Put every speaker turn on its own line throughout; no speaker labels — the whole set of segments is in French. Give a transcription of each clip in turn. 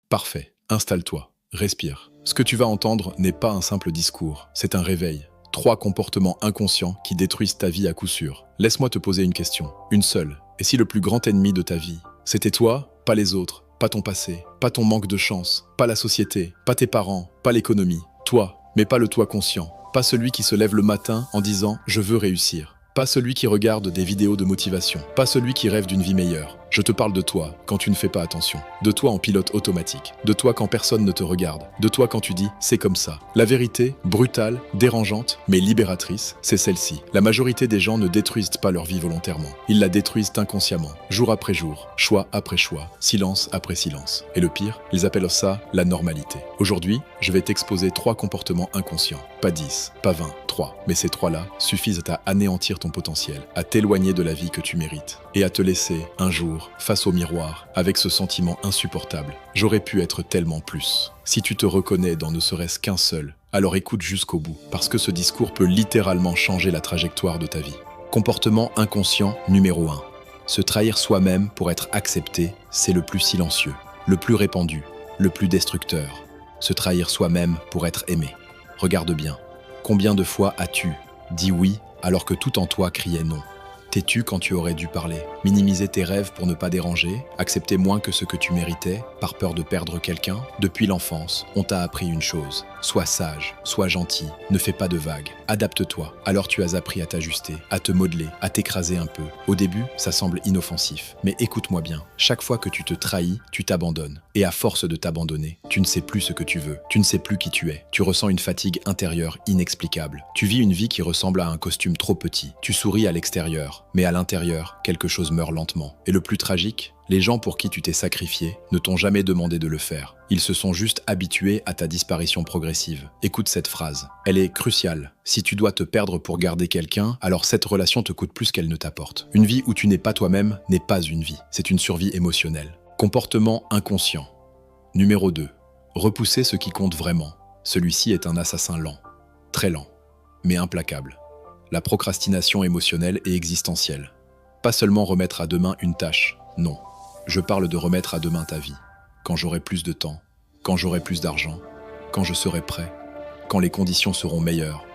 Parfait. Installe-toi. Respire. Ce que tu vas entendre n'est pas un simple discours, c'est un réveil. 3 comportements inconscients qui détruisent ta vie à coup sûr. Laisse-moi te poser une question. Une seule. Et si le plus grand ennemi de ta vie, c'était toi, pas les autres, pas ton passé, pas ton manque de chance, pas la société, pas tes parents, pas l'économie. Toi, mais pas le toi conscient. Pas celui qui se lève le matin en disant « je veux réussir ». Pas celui qui regarde des vidéos de motivation. Pas celui qui rêve d'une vie meilleure. Je te parle de toi quand tu ne fais pas attention. De toi en pilote automatique. De toi quand personne ne te regarde. De toi quand tu dis « c'est comme ça ». La vérité, brutale, dérangeante, mais libératrice, c'est celle-ci. La majorité des gens ne détruisent pas leur vie volontairement. Ils la détruisent inconsciemment, jour après jour, choix après choix, silence après silence. Et le pire, ils appellent ça la normalité. Aujourd'hui, je vais t'exposer 3 comportements inconscients. Pas 10, pas 20, 3. Mais ces 3-là suffisent à anéantir ton potentiel, à t'éloigner de la vie que tu mérites et à te laisser, un jour, face au miroir, avec ce sentiment insupportable. J'aurais pu être tellement plus. Si tu te reconnais dans ne serait-ce qu'un seul, alors écoute jusqu'au bout, parce que ce discours peut littéralement changer la trajectoire de ta vie. Comportement inconscient numéro 1. Se trahir soi-même pour être accepté, c'est le plus silencieux, le plus répandu, le plus destructeur. Se trahir soi-même pour être aimé. Regarde bien. Combien de fois as-tu dit oui alors que tout en toi criait non? T'es-tu quand tu aurais dû parler? Minimiser tes rêves pour ne pas déranger? Accepter moins que ce que tu méritais, par peur de perdre quelqu'un? Depuis l'enfance, on t'a appris une chose. Sois sage, sois gentil, ne fais pas de vagues, adapte-toi. Alors tu as appris à t'ajuster, à te modeler, à t'écraser un peu. Au début, ça semble inoffensif, mais écoute-moi bien. Chaque fois que tu te trahis, tu t'abandonnes. Et à force de t'abandonner, tu ne sais plus ce que tu veux, tu ne sais plus qui tu es. Tu ressens une fatigue intérieure inexplicable. Tu vis une vie qui ressemble à un costume trop petit. Tu souris à l'extérieur, mais à l'intérieur, quelque chose meurt lentement. Et le plus tragique, les gens pour qui tu t'es sacrifié ne t'ont jamais demandé de le faire. Ils se sont juste habitués à ta disparition progressive. Écoute cette phrase. Elle est cruciale. Si tu dois te perdre pour garder quelqu'un, alors cette relation te coûte plus qu'elle ne t'apporte. Une vie où tu n'es pas toi-même n'est pas une vie. C'est une survie émotionnelle. Comportement inconscient. Numéro 2. Repousser ce qui compte vraiment. Celui-ci est un assassin lent. Très lent, mais implacable. La procrastination émotionnelle et existentielle. Pas seulement remettre à demain une tâche, non. Je parle de remettre à demain ta vie. Quand j'aurai plus de temps, quand j'aurai plus d'argent, quand je serai prêt, quand les conditions seront meilleures.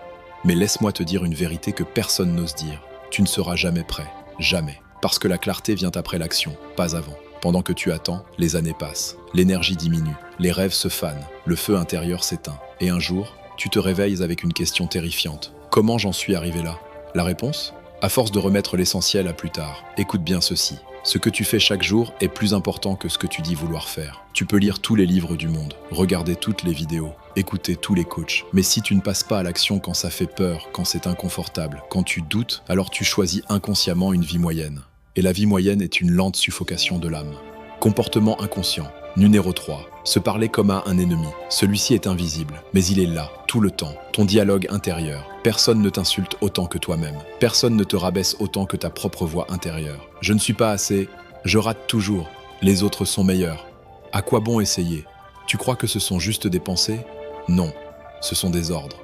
Mais laisse-moi te dire une vérité que personne n'ose dire. Tu ne seras jamais prêt, jamais. Parce que la clarté vient après l'action, pas avant. Pendant que tu attends, les années passent. L'énergie diminue, les rêves se fanent, le feu intérieur s'éteint. Et un jour, tu te réveilles avec une question terrifiante. Comment j'en suis arrivé là? La réponse? À force de remettre l'essentiel à plus tard. Écoute bien ceci. Ce que tu fais chaque jour est plus important que ce que tu dis vouloir faire. Tu peux lire tous les livres du monde, regarder toutes les vidéos, écouter tous les coachs. Mais si tu ne passes pas à l'action quand ça fait peur, quand c'est inconfortable, quand tu doutes, alors tu choisis inconsciemment une vie moyenne. Et la vie moyenne est une lente suffocation de l'âme. Comportement inconscient. Numéro 3. Se parler comme à un ennemi. Celui-ci est invisible, mais il est là, tout le temps. Ton dialogue intérieur. Personne ne t'insulte autant que toi-même. Personne ne te rabaisse autant que ta propre voix intérieure. Je ne suis pas assez. Je rate toujours. Les autres sont meilleurs. À quoi bon essayer? Tu crois que ce sont juste des pensées? Non, ce sont des ordres.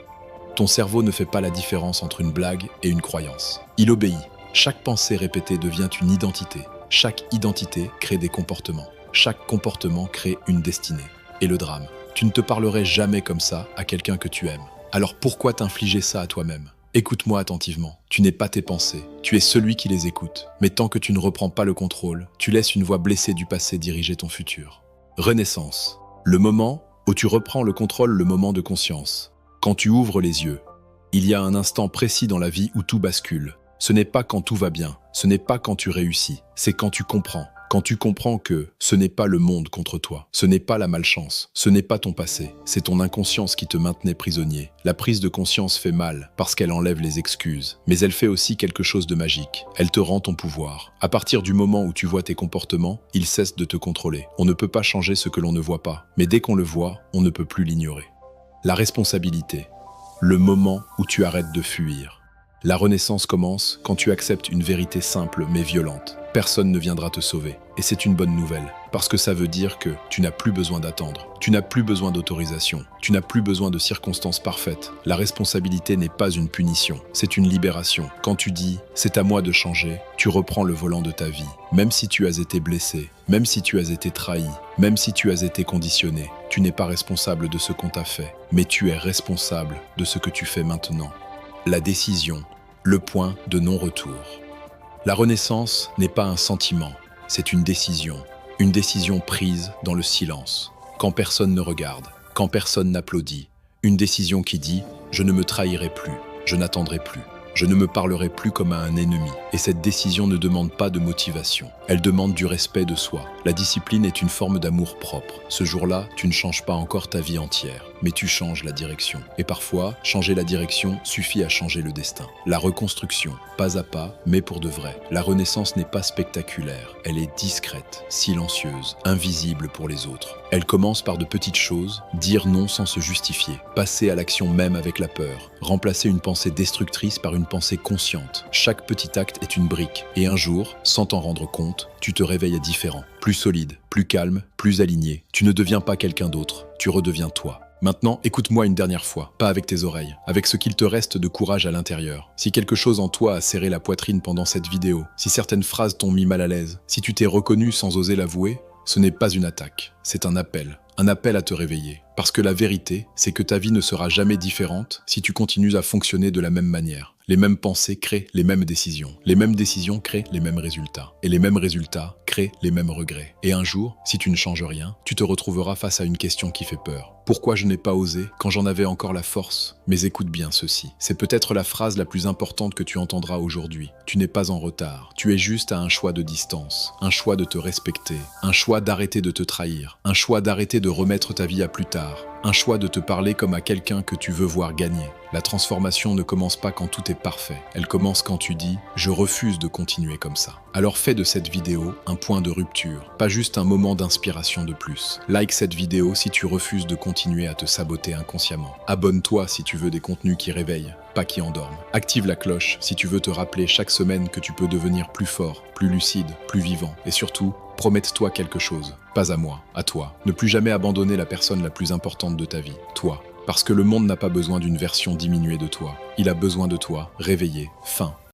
Ton cerveau ne fait pas la différence entre une blague et une croyance. Il obéit. Chaque pensée répétée devient une identité. Chaque identité crée des comportements. Chaque comportement crée une destinée. Et le drame, tu ne te parlerais jamais comme ça à quelqu'un que tu aimes. Alors pourquoi t'infliger ça à toi-même? Écoute-moi attentivement. Tu n'es pas tes pensées, tu es celui qui les écoute. Mais tant que tu ne reprends pas le contrôle, tu laisses une voix blessée du passé diriger ton futur. Renaissance. Le moment où tu reprends le contrôle, le moment de conscience. Quand tu ouvres les yeux. Il y a un instant précis dans la vie où tout bascule. Ce n'est pas quand tout va bien, ce n'est pas quand tu réussis, c'est quand tu comprends. Quand tu comprends que ce n'est pas le monde contre toi, ce n'est pas la malchance, ce n'est pas ton passé, c'est ton inconscience qui te maintenait prisonnier. La prise de conscience fait mal parce qu'elle enlève les excuses, mais elle fait aussi quelque chose de magique. Elle te rend ton pouvoir. À partir du moment où tu vois tes comportements, ils cessent de te contrôler. On ne peut pas changer ce que l'on ne voit pas, mais dès qu'on le voit, on ne peut plus l'ignorer. La responsabilité. Le moment où tu arrêtes de fuir. La renaissance commence quand tu acceptes une vérité simple mais violente. Personne ne viendra te sauver. Et c'est une bonne nouvelle, parce que ça veut dire que tu n'as plus besoin d'attendre. Tu n'as plus besoin d'autorisation. Tu n'as plus besoin de circonstances parfaites. La responsabilité n'est pas une punition, c'est une libération. Quand tu dis « c'est à moi de changer », tu reprends le volant de ta vie. Même si tu as été blessé, même si tu as été trahi, même si tu as été conditionné, tu n'es pas responsable de ce qu'on t'a fait, mais tu es responsable de ce que tu fais maintenant. La décision, le point de non-retour. La renaissance n'est pas un sentiment, c'est une décision prise dans le silence, quand personne ne regarde, quand personne n'applaudit, une décision qui dit « je ne me trahirai plus, je n'attendrai plus, je ne me parlerai plus comme à un ennemi ». Et cette décision ne demande pas de motivation, elle demande du respect de soi. La discipline est une forme d'amour propre. Ce jour-là, tu ne changes pas encore ta vie entière, mais tu changes la direction. Et parfois, changer la direction suffit à changer le destin. La reconstruction, pas à pas, mais pour de vrai. La renaissance n'est pas spectaculaire, elle est discrète, silencieuse, invisible pour les autres. Elle commence par de petites choses, dire non sans se justifier, passer à l'action même avec la peur, remplacer une pensée destructrice par une pensée consciente. Chaque petit acte est une brique, et un jour, sans t'en rendre compte, tu te réveilles différent, plus solide, plus calme, plus aligné. Tu ne deviens pas quelqu'un d'autre, tu redeviens toi. Maintenant, écoute-moi une dernière fois, pas avec tes oreilles, avec ce qu'il te reste de courage à l'intérieur. Si quelque chose en toi a serré la poitrine pendant cette vidéo, si certaines phrases t'ont mis mal à l'aise, si tu t'es reconnu sans oser l'avouer, ce n'est pas une attaque, c'est un appel à te réveiller. Parce que la vérité, c'est que ta vie ne sera jamais différente si tu continues à fonctionner de la même manière. Les mêmes pensées créent les mêmes décisions. Les mêmes décisions créent les mêmes résultats. Et les mêmes résultats créent les mêmes regrets. Et un jour, si tu ne changes rien, tu te retrouveras face à une question qui fait peur. Pourquoi je n'ai pas osé quand j'en avais encore la force? Mais écoute bien ceci. C'est peut-être la phrase la plus importante que tu entendras aujourd'hui. Tu n'es pas en retard. Tu es juste à un choix de distance. Un choix de te respecter. Un choix d'arrêter de te trahir. Un choix d'arrêter de remettre ta vie à plus tard. Un choix de te parler comme à quelqu'un que tu veux voir gagner. La transformation ne commence pas quand tout est parfait. Elle commence quand tu dis « je refuse de continuer comme ça ». Alors fais de cette vidéo un point de rupture, pas juste un moment d'inspiration de plus. Like cette vidéo si tu refuses de continuer à te saboter inconsciemment. Abonne-toi si tu veux des contenus qui réveillent, pas qui endorment. Active la cloche si tu veux te rappeler chaque semaine que tu peux devenir plus fort, plus lucide, plus vivant. Et surtout, promette-toi quelque chose. Pas à moi, à toi. Ne plus jamais abandonner la personne la plus importante de ta vie, toi. Parce que le monde n'a pas besoin d'une version diminuée de toi. Il a besoin de toi, réveillé, fin.